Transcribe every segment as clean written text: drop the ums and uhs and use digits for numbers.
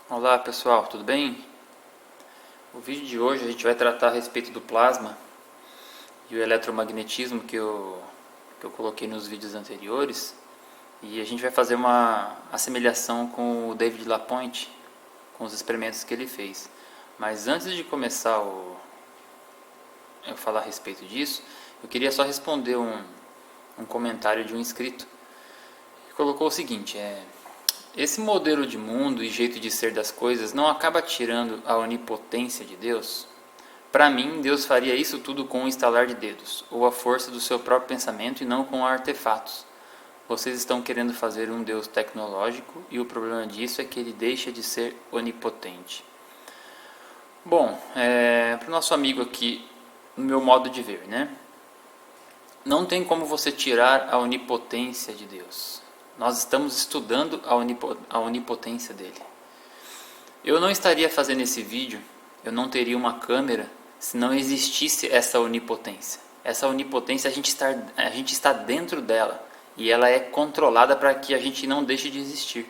Olá pessoal, tudo bem? O vídeo de hoje a gente vai tratar a respeito do plasma e o eletromagnetismo que eu coloquei nos vídeos anteriores, e a gente vai fazer uma assemelhação com o David Lapointe, com os experimentos que ele fez. Mas antes de começar eu falar a respeito disso, eu queria só responder um comentário de um inscrito que colocou o seguinte: esse modelo de mundo e jeito de ser das coisas não acaba tirando a onipotência de Deus? Para mim, Deus faria isso tudo com um estalar de dedos, ou a força do seu próprio pensamento e não com artefatos. Vocês estão querendo fazer um Deus tecnológico e o problema disso é que ele deixa de ser onipotente. Bom, para o nosso amigo aqui, no meu modo de ver, né? Não tem como você tirar a onipotência de Deus. Nós estamos estudando a onipotência dele. Eu não estaria fazendo esse vídeo, eu não teria uma câmera se não existisse essa onipotência. Essa onipotência a gente está dentro dela e ela é controlada para que a gente não deixe de existir.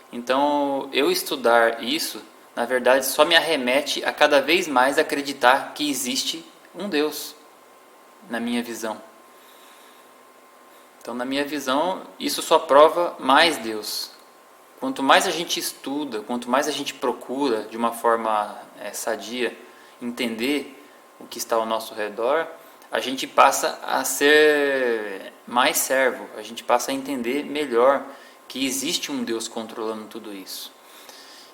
Então, eu estudar isso, na verdade, só me arremete a cada vez mais acreditar que existe um Deus, na minha visão. Então, na minha visão, isso só prova mais Deus. Quanto mais a gente estuda, quanto mais a gente procura de uma forma sadia entender o que está ao nosso redor, a gente passa a ser mais servo, a gente passa a entender melhor que existe um Deus controlando tudo isso.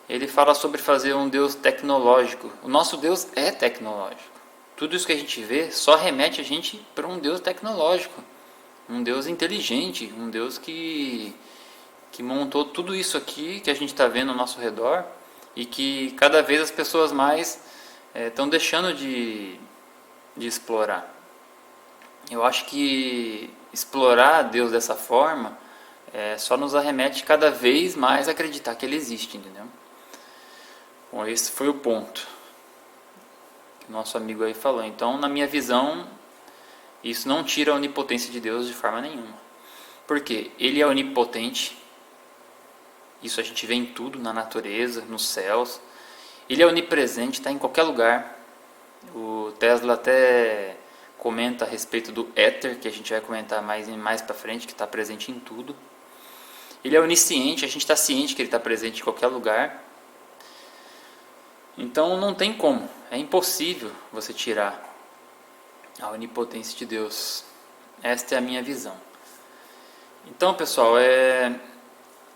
Ele fala sobre fazer um Deus tecnológico. O nosso Deus é tecnológico. Tudo isso que a gente vê só remete a gente para um Deus tecnológico, um Deus inteligente, um Deus que montou tudo isso aqui que a gente está vendo ao nosso redor e que cada vez as pessoas mais estão deixando de explorar. Eu acho que explorar Deus dessa forma só nos arremete cada vez mais a acreditar que Ele existe, entendeu? Bom, esse foi o ponto que o nosso amigo aí falou. Então, na minha visão, isso não tira a onipotência de Deus de forma nenhuma. Porque Ele é onipotente. Isso a gente vê em tudo, na natureza, nos céus. Ele é onipresente, está em qualquer lugar. O Tesla até comenta a respeito do éter, que a gente vai comentar mais para frente, que está presente em tudo. Ele é onisciente, a gente está ciente que ele está presente em qualquer lugar. Então não tem como, é impossível você tirar a onipotência de Deus. Esta é a minha visão. Então, pessoal,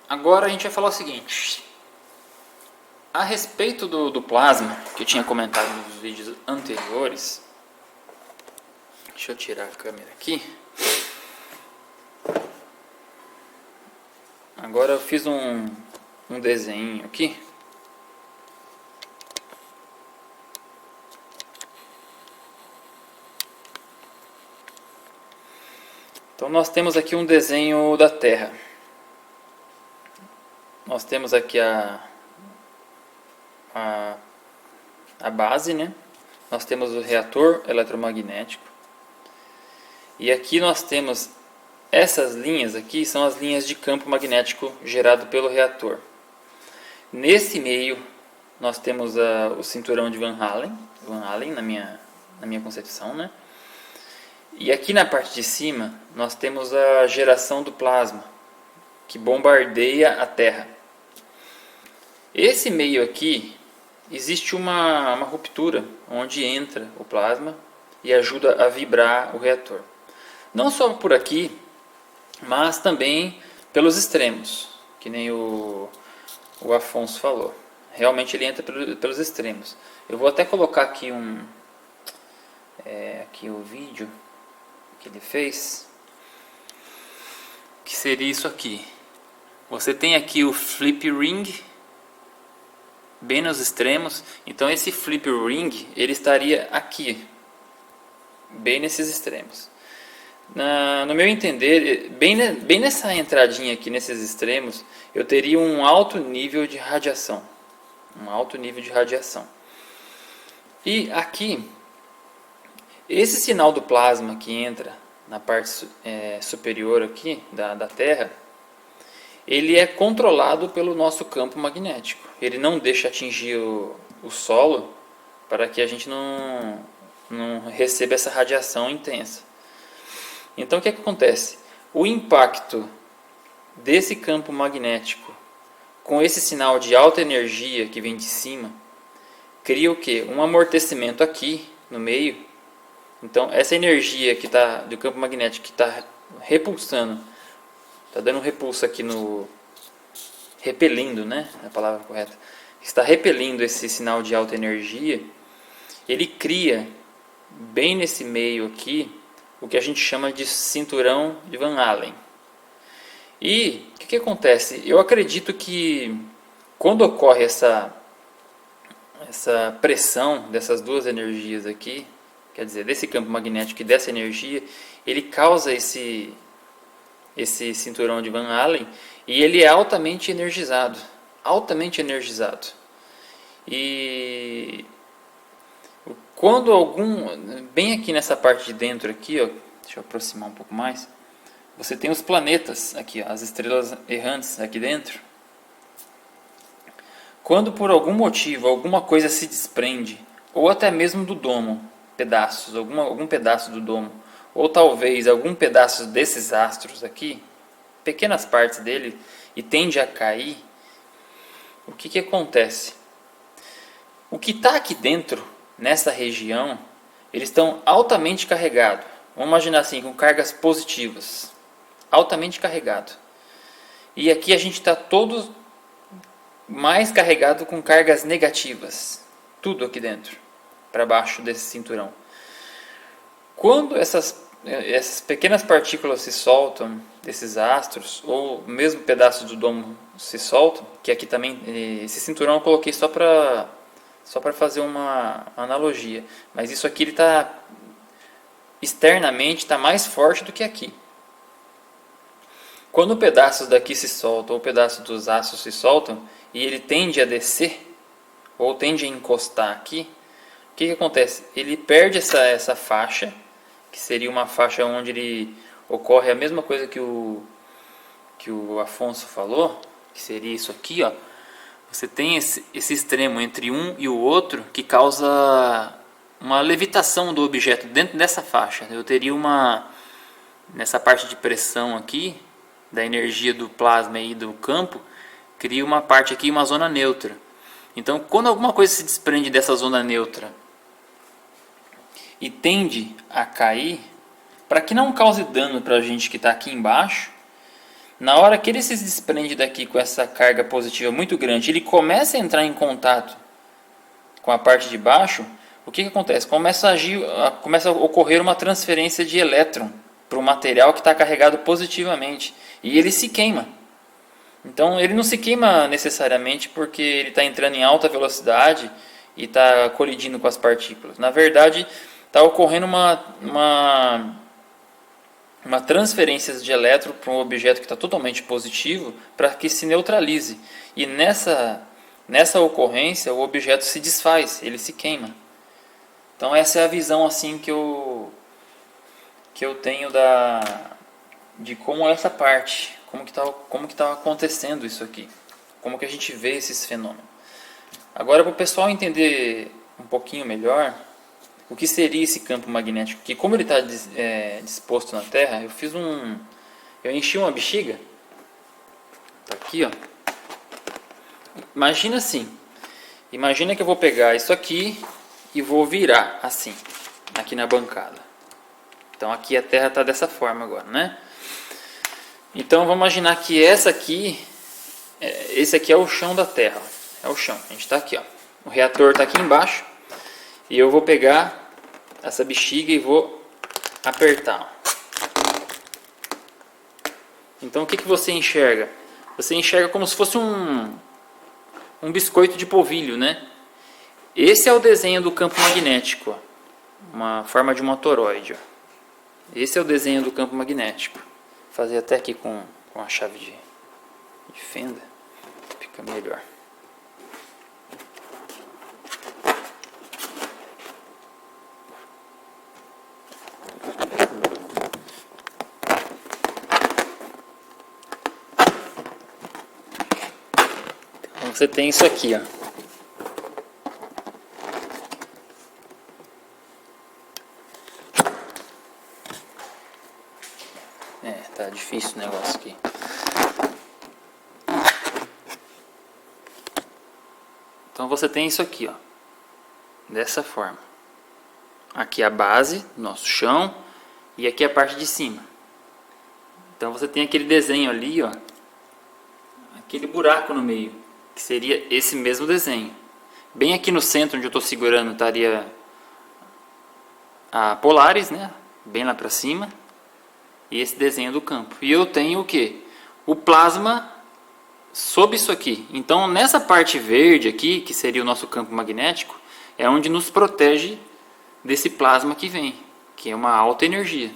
agora a gente vai falar o seguinte: a respeito do plasma, que eu tinha comentado nos vídeos anteriores. Deixa eu tirar a câmera aqui. Agora eu fiz um desenho aqui. Então nós temos aqui um desenho da Terra. Nós temos aqui a base, né? Nós temos o reator eletromagnético. E aqui nós temos essas linhas aqui, são as linhas de campo magnético gerado pelo reator. Nesse meio nós temos o cinturão de Van Allen na minha concepção, né? E aqui na parte de cima nós temos a geração do plasma, que bombardeia a Terra. Esse meio aqui, existe uma ruptura onde entra o plasma e ajuda a vibrar o reator. Não só por aqui, mas também pelos extremos, que nem o Afonso falou. Realmente ele entra pelos extremos. Eu vou até colocar aqui aqui o vídeo que ele fez, que seria isso aqui. Você tem aqui o flip ring bem nos extremos. Então esse flip ring ele estaria aqui, bem nesses extremos. No meu entender, bem nessa entradinha aqui, nesses extremos, eu teria um alto nível de radiação. E aqui, esse sinal do plasma que entra na parte superior aqui da Terra, ele é controlado pelo nosso campo magnético. Ele não deixa atingir o solo para que a gente não receba essa radiação intensa. Então o que acontece? O impacto desse campo magnético com esse sinal de alta energia que vem de cima cria o quê? Um amortecimento aqui no meio. Então essa energia que tá do campo magnético que está repulsando, está dando um repulso aqui no repelindo, né? É a palavra correta. Está repelindo esse sinal de alta energia. Ele cria bem nesse meio aqui o que a gente chama de cinturão de Van Allen. E o que acontece? Eu acredito que quando ocorre essa pressão dessas duas energias aqui, quer dizer, desse campo magnético e dessa energia, ele causa esse cinturão de Van Allen e ele é altamente energizado. Altamente energizado. E quando bem aqui nessa parte de dentro aqui, ó, deixa eu aproximar um pouco mais, você tem os planetas aqui, ó, as estrelas errantes aqui dentro. Quando por algum motivo alguma coisa se desprende, ou até mesmo do domo, pedaços, algum pedaço do domo, ou talvez algum pedaço desses astros aqui, pequenas partes dele, e tende a cair, o que acontece? O que está aqui dentro, nessa região, eles estão altamente carregados. Vamos imaginar assim, com cargas positivas. Altamente carregado. E aqui a gente está todo mais carregado com cargas negativas. Tudo aqui dentro, para baixo desse cinturão. Quando essas pequenas partículas se soltam desses astros, ou mesmo pedaços do domo se soltam, que aqui também, esse cinturão eu coloquei só para fazer uma analogia, mas isso aqui ele está externamente está mais forte do que aqui. Quando pedaços daqui se soltam, ou pedaços dos astros se soltam, e ele tende a descer, ou tende a encostar aqui, o que acontece? Ele perde essa faixa, que seria uma faixa onde ele ocorre a mesma coisa que o Afonso falou, que seria isso aqui, ó. Você tem esse extremo entre um e o outro que causa uma levitação do objeto dentro dessa faixa. Eu teria nessa parte de pressão aqui, da energia do plasma e do campo, cria uma parte aqui, uma zona neutra. Então, quando alguma coisa se desprende dessa zona neutra e tende a cair, para que não cause dano para a gente que está aqui embaixo, na hora que ele se desprende daqui com essa carga positiva muito grande, ele começa a entrar em contato com a parte de baixo, o que acontece? Começa a ocorrer uma transferência de elétron para o material que está carregado positivamente e ele se queima. Então ele não se queima necessariamente porque ele está entrando em alta velocidade e está colidindo com as partículas. Na verdade, está ocorrendo uma transferência de elétron para um objeto que está totalmente positivo para que se neutralize. E nessa ocorrência o objeto se desfaz, ele se queima. Então essa é a visão assim que eu tenho de como é essa parte, como que tá acontecendo isso aqui, como que a gente vê esses fenômenos. Agora, para o pessoal entender um pouquinho melhor o que seria esse campo magnético, que como ele está disposto na Terra, eu enchi uma bexiga, tá aqui, ó. Imagina assim, imagina que eu vou pegar isso aqui e vou virar assim, aqui na bancada. Então aqui a Terra está dessa forma agora, né? Então vamos imaginar que esse aqui é o chão da Terra, ó. É o chão, a gente está aqui, ó. O reator está aqui embaixo e eu vou pegar essa bexiga e vou apertar. Então o que você enxerga? Você enxerga como se fosse um biscoito de polvilho, né? Esse é o desenho do campo magnético, ó. Uma forma de uma toroide, ó. Esse é o desenho do campo magnético. Vou fazer até aqui com a chave de fenda, fica melhor. você tem isso aqui, ó. Tá difícil o negócio aqui. Então você tem isso aqui, ó. Dessa forma. Aqui a base, nosso chão, e aqui a parte de cima. Então você tem aquele desenho ali, ó. Aquele buraco no meio, que seria esse mesmo desenho. Bem aqui no centro, onde eu estou segurando, estaria a Polaris, né? Bem lá para cima. E esse desenho do campo. E eu tenho o que? O plasma sob isso aqui. Então nessa parte verde aqui, que seria o nosso campo magnético, é onde nos protege desse plasma que vem, que é uma alta energia.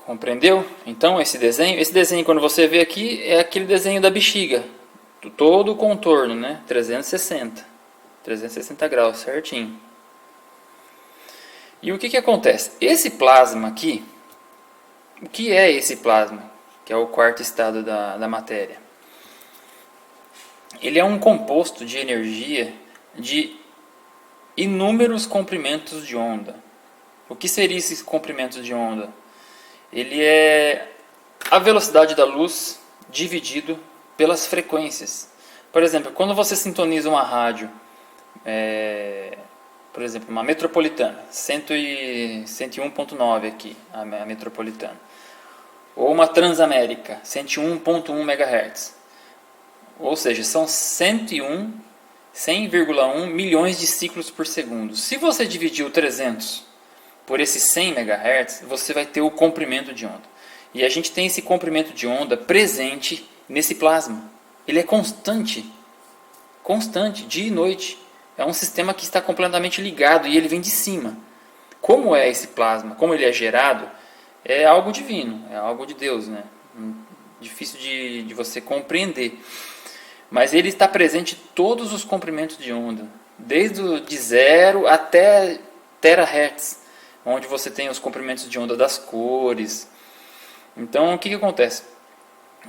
Compreendeu? Então esse desenho quando você vê aqui é aquele desenho da bexiga, todo o contorno, né? 360 graus, certinho. E o que acontece? Esse plasma aqui, o que é esse plasma? Que é o quarto estado da matéria. Ele é um composto de energia de inúmeros comprimentos de onda. O que seriam esses comprimentos de onda? Ele é a velocidade da luz dividido pelas frequências. Por exemplo, quando você sintoniza uma rádio, por exemplo, uma metropolitana, 101.9 aqui, a metropolitana, ou uma Transamérica, 101.1 MHz, ou seja, são 100,1 milhões de ciclos por segundo. Se você dividir o 300 por esses 100 MHz, você vai ter o comprimento de onda. E a gente tem esse comprimento de onda presente nesse plasma. Ele é constante, dia e noite. É um sistema que está completamente ligado e ele vem de cima. Como é esse plasma? Como ele é gerado? É algo divino, é algo de Deus, né? Difícil de você compreender. Mas ele está presente em todos os comprimentos de onda, desde de 0 até terahertz, onde você tem os comprimentos de onda das cores. Então, o que acontece?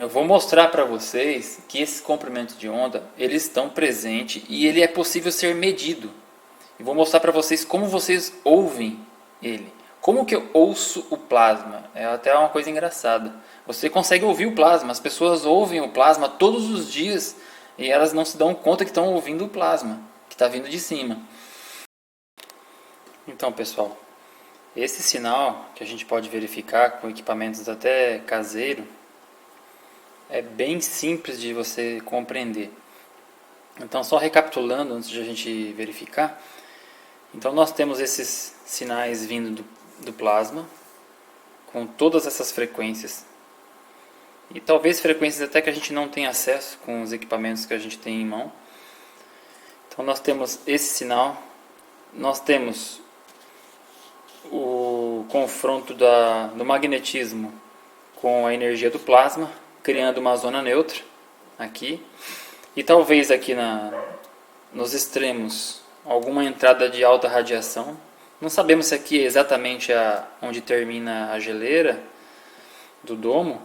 Eu vou mostrar para vocês que esses comprimentos de onda, eles estão presentes e ele é possível ser medido. E vou mostrar para vocês como vocês ouvem ele. Como que eu ouço o plasma? É até uma coisa engraçada. Você consegue ouvir o plasma, as pessoas ouvem o plasma todos os dias e elas não se dão conta que estão ouvindo o plasma, que está vindo de cima. Então, pessoal, esse sinal que a gente pode verificar com equipamentos até caseiro é bem simples de você compreender. Então, só recapitulando antes de a gente verificar. Então, nós temos esses sinais vindo do plasma, com todas essas frequências. E talvez frequências até que a gente não tenha acesso com os equipamentos que a gente tem em mão. Então, nós temos esse sinal. Nós temos o confronto do magnetismo com a energia do plasma, criando uma zona neutra aqui. E talvez aqui nos extremos alguma entrada de alta radiação. Não sabemos se aqui é exatamente onde termina a geleira do domo,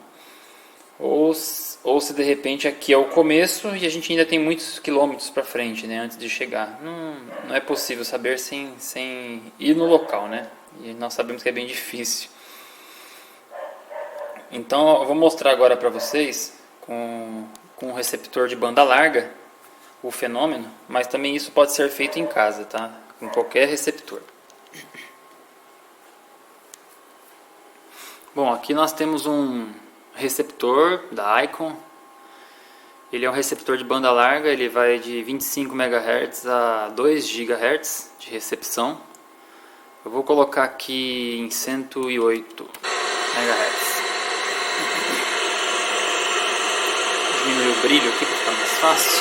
ou se de repente aqui é o começo e a gente ainda tem muitos quilômetros para frente, né, antes de chegar. Não é possível saber sem ir no local, né? E nós sabemos que é bem difícil. Então eu vou mostrar agora para vocês com um receptor de banda larga o fenômeno, mas também isso pode ser feito em casa, tá? Com qualquer receptor. Bom, aqui nós temos um receptor da Icon. Ele é um receptor de banda larga, ele vai de 25 MHz a 2 GHz de recepção. Eu vou colocar aqui em 108 MHz. Diminuir o brilho aqui para ficar mais fácil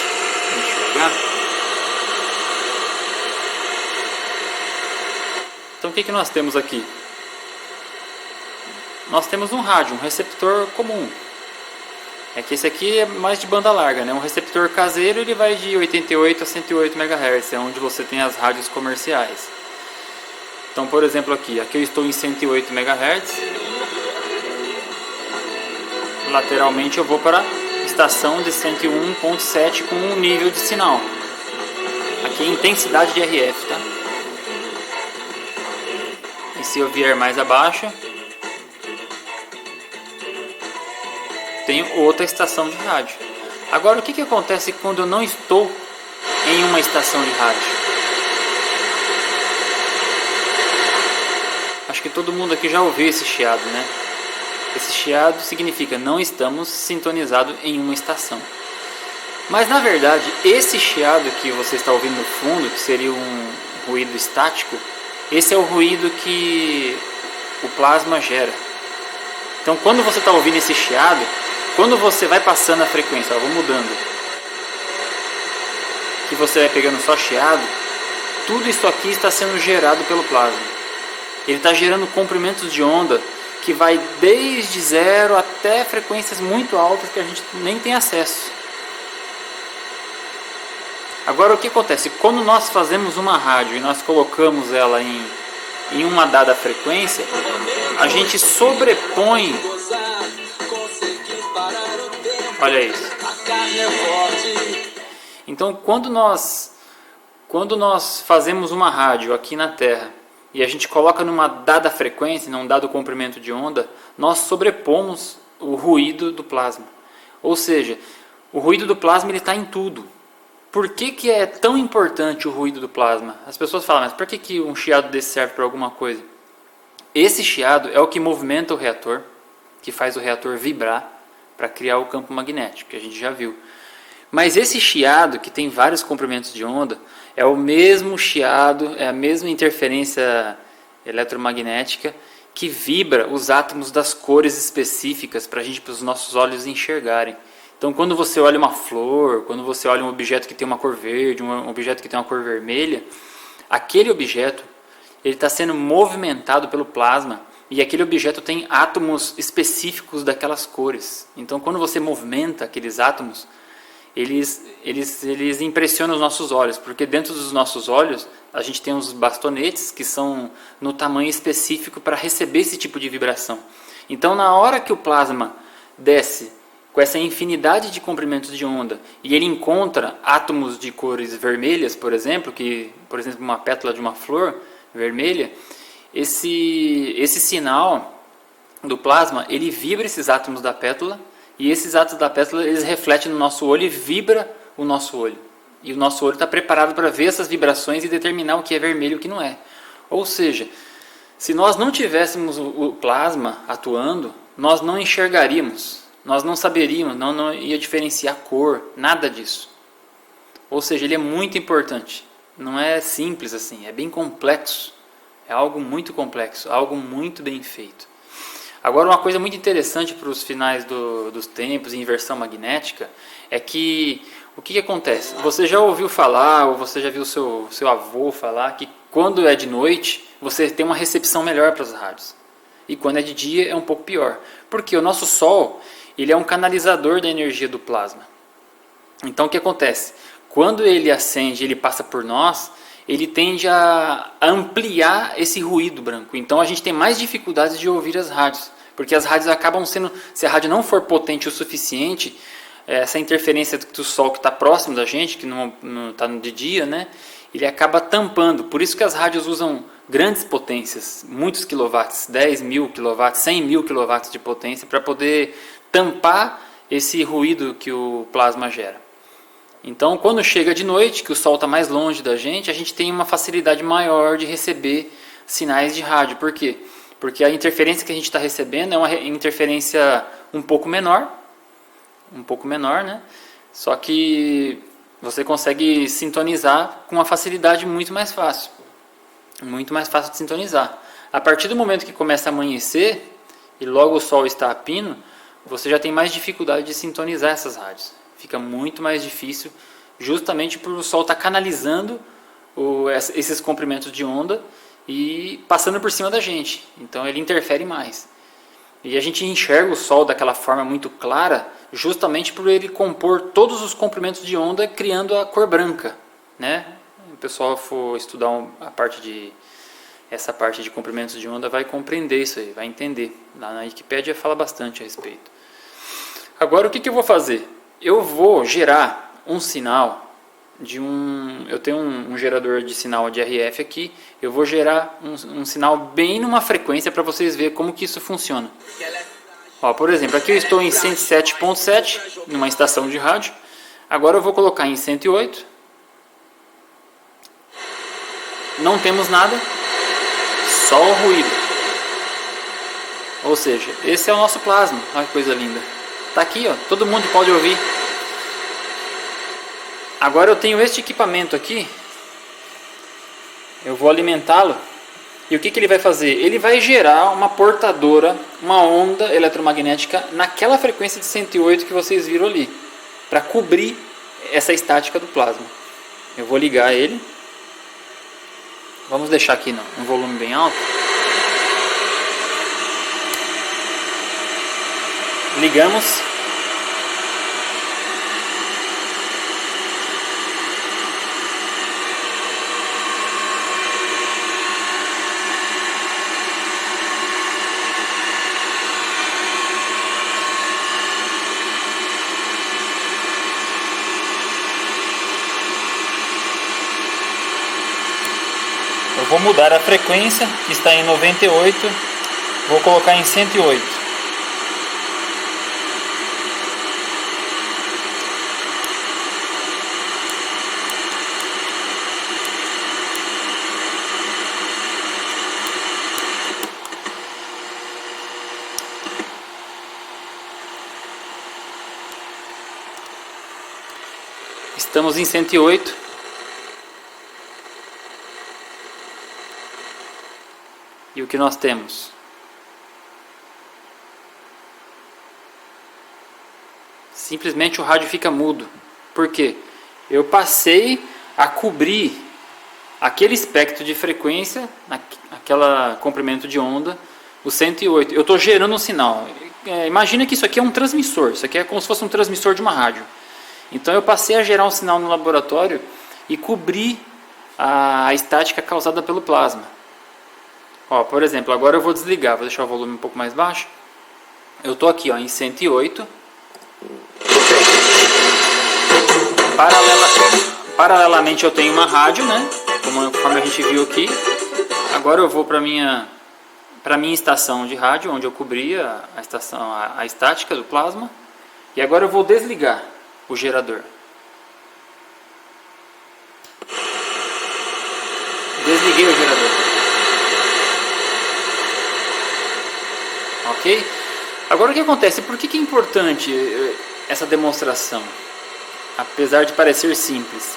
de enxergar. Então o que nós temos aqui? Nós temos um rádio, um receptor comum. É que esse aqui é mais de banda larga, né? Um receptor caseiro ele vai de 88 a 108 MHz, é onde você tem as rádios comerciais. Então, por exemplo, aqui eu estou em 108 MHz. Lateralmente eu vou para a estação de 101.7 com um nível de sinal. Aqui é intensidade de RF, tá? E se eu vier mais abaixo, tenho outra estação de rádio. Agora, o que acontece quando eu não estou em uma estação de rádio? Acho que todo mundo aqui já ouviu esse chiado, né? Esse chiado significa não estamos sintonizados em uma estação. Mas na verdade, esse chiado que você está ouvindo no fundo, que seria um ruído estático, esse é o ruído que o plasma gera. Então quando você está ouvindo esse chiado, quando você vai passando a frequência, eu vou mudando, que você vai pegando só chiado, tudo isso aqui está sendo gerado pelo plasma. Ele está gerando comprimentos de onda que vai desde zero até frequências muito altas que a gente nem tem acesso. Agora o que acontece? Quando nós fazemos uma rádio e nós colocamos ela em uma dada frequência, a gente sobrepõe. Olha isso. Então quando nós fazemos uma rádio aqui na Terra e a gente coloca numa dada frequência, num dado comprimento de onda, nós sobrepomos o ruído do plasma. Ou seja, o ruído do plasma está em tudo. Por que é tão importante o ruído do plasma? As pessoas falam, mas por que um chiado desse serve para alguma coisa? Esse chiado é o que movimenta o reator, que faz o reator vibrar para criar o campo magnético, que a gente já viu. Mas esse chiado, que tem vários comprimentos de onda, é o mesmo chiado, é a mesma interferência eletromagnética que vibra os átomos das cores específicas para os nossos olhos enxergarem. Então, quando você olha uma flor, quando você olha um objeto que tem uma cor verde, um objeto que tem uma cor vermelha, aquele objeto ele está sendo movimentado pelo plasma e aquele objeto tem átomos específicos daquelas cores. Então, quando você movimenta aqueles átomos, eles impressionam os nossos olhos, porque dentro dos nossos olhos a gente tem uns bastonetes que são no tamanho específico para receber esse tipo de vibração. Então, na hora que o plasma desce com essa infinidade de comprimentos de onda e ele encontra átomos de cores vermelhas, por exemplo, uma pétala de uma flor vermelha, esse sinal do plasma, ele vibra esses átomos da pétala e esses átomos da pétala eles refletem no nosso olho e vibra o nosso olho. E o nosso olho está preparado para ver essas vibrações e determinar o que é vermelho e o que não é. Ou seja, se nós não tivéssemos o plasma atuando, nós não enxergaríamos. Nós não saberíamos, não ia diferenciar cor, nada disso. Ou seja, ele é muito importante. Não é simples assim, é bem complexo. É algo muito complexo, algo muito bem feito. Agora, uma coisa muito interessante para os finais dos tempos e inversão magnética é que o que acontece? Você já ouviu falar, ou você já viu seu avô falar que quando é de noite, você tem uma recepção melhor para as rádios. E quando é de dia, é um pouco pior. Porque o nosso Sol ele é um canalizador da energia do plasma. Então o que acontece? Quando ele acende, ele passa por nós, ele tende a ampliar esse ruído branco. Então a gente tem mais dificuldades de ouvir as rádios, porque as rádios acabam sendo, se a rádio não for potente o suficiente, essa interferência do sol que está próximo da gente, que não está de dia, né, ele acaba tampando. Por isso que as rádios usam grandes potências, muitos quilowatts, 10 mil quilowatts, 100 mil quilowatts de potência, para poder tampar esse ruído que o plasma gera. Então, quando chega de noite, que o sol está mais longe da gente, a gente tem uma facilidade maior de receber sinais de rádio. Por quê? Porque a interferência que a gente está recebendo é uma interferência um pouco menor, né? Só que você consegue sintonizar com uma facilidade muito mais fácil de sintonizar. A partir do momento que começa a amanhecer e logo o sol está a pino, você já tem mais dificuldade de sintonizar essas rádios. Fica muito mais difícil, justamente por o sol estar canalizando esses comprimentos de onda e passando por cima da gente. Então ele interfere mais. E a gente enxerga o sol daquela forma muito clara, justamente por ele compor todos os comprimentos de onda, criando a cor branca, né? O pessoal for estudar a parte de essa parte de comprimentos de onda vai compreender isso aí, vai entender. Lá na Wikipédia fala bastante a respeito. Agora o que eu vou fazer? Eu vou gerar um sinal eu tenho um gerador de sinal de RF aqui, eu vou gerar um sinal bem numa frequência para vocês verem como que isso funciona. Ó, por exemplo, aqui eu estou em 107.7, numa estação de rádio. Agora eu vou colocar em 108. Não temos nada, só o ruído. Ou seja, esse é o nosso plasma. Olha que coisa linda. Tá aqui, ó, todo mundo pode ouvir. Agora eu tenho este equipamento aqui. Eu vou alimentá-lo. E o que ele vai fazer? Ele vai gerar uma portadora, uma onda eletromagnética naquela frequência de 108 que vocês viram ali, para cobrir essa estática do plasma. Eu vou ligar ele. Vamos deixar aqui um volume bem alto. Ligamos. Eu vou mudar a frequência, que está em 98, vou colocar em 108. Estamos em 108. E o que nós temos? Simplesmente o rádio fica mudo. Por quê? Eu passei a cobrir aquele espectro de frequência, aquele comprimento de onda, o 108. Eu estou gerando um sinal. Imagina que isso aqui é um transmissor. Isso aqui é como se fosse um transmissor de uma rádio. Então eu passei a gerar um sinal no laboratório e cobrir a estática causada pelo plasma. Ó, por exemplo, agora eu vou desligar, vou deixar o volume um pouco mais baixo. Eu estou aqui ó, em 108. Paralelamente eu tenho uma rádio, né? Conforme a gente viu aqui. Agora eu vou para minha estação de rádio, onde eu cobria a estática do plasma. E agora eu vou desligar o gerador. Desliguei o gerador. Ok? Agora o que acontece? Por que é importante essa demonstração? Apesar de parecer simples.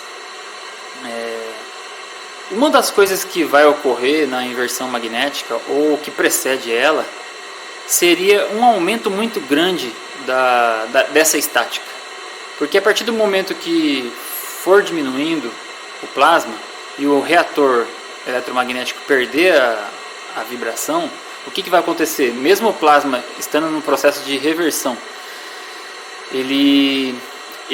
Uma das coisas que vai ocorrer na inversão magnética, ou que precede ela, seria um aumento muito grande dessa estática. Porque a partir do momento que for diminuindo o plasma e o reator eletromagnético perder a vibração, o que vai acontecer? Mesmo o plasma estando no processo de reversão, ele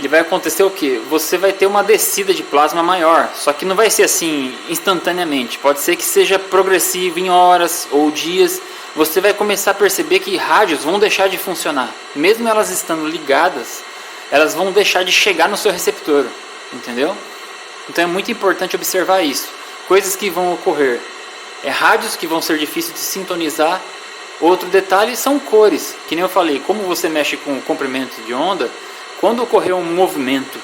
vai acontecer o que? Você vai ter uma descida de plasma maior, só que não vai ser assim instantaneamente, pode ser que seja progressivo em horas ou dias. Você vai começar a perceber que rádios vão deixar de funcionar, mesmo elas estando ligadas, elas vão deixar de chegar no seu receptor, entendeu? Então é muito importante observar isso, coisas que vão ocorrer. Rádios que vão ser difíceis de sintonizar. Outro detalhe são cores, que nem eu falei, como você mexe com comprimento de onda, quando ocorrer um movimento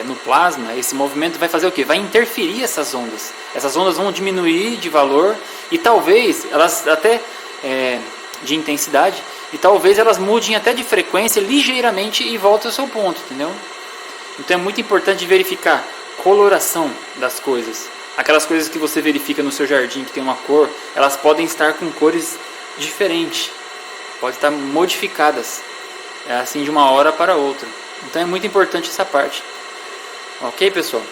no plasma, esse movimento vai fazer o quê? Vai interferir essas ondas. Essas ondas vão diminuir de valor e talvez elas até de intensidade, e talvez elas mudem até de frequência ligeiramente e voltem ao seu ponto, entendeu? Então é muito importante verificar coloração das coisas. Aquelas coisas que você verifica no seu jardim que tem uma cor, elas podem estar com cores diferentes, podem estar modificadas, assim de uma hora para outra. Então é muito importante essa parte. Ok, pessoal?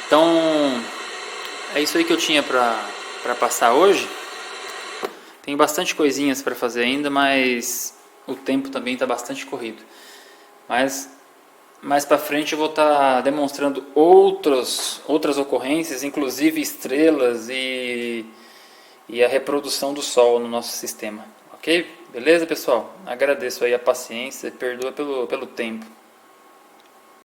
Então é isso aí que eu tinha para passar hoje. Tem bastante coisinhas para fazer ainda, mas o tempo também está bastante corrido. Mas Mais para frente eu vou estar demonstrando outras ocorrências, inclusive estrelas e a reprodução do Sol no nosso sistema. Ok? Beleza, pessoal? Agradeço aí a paciência e perdoa pelo tempo.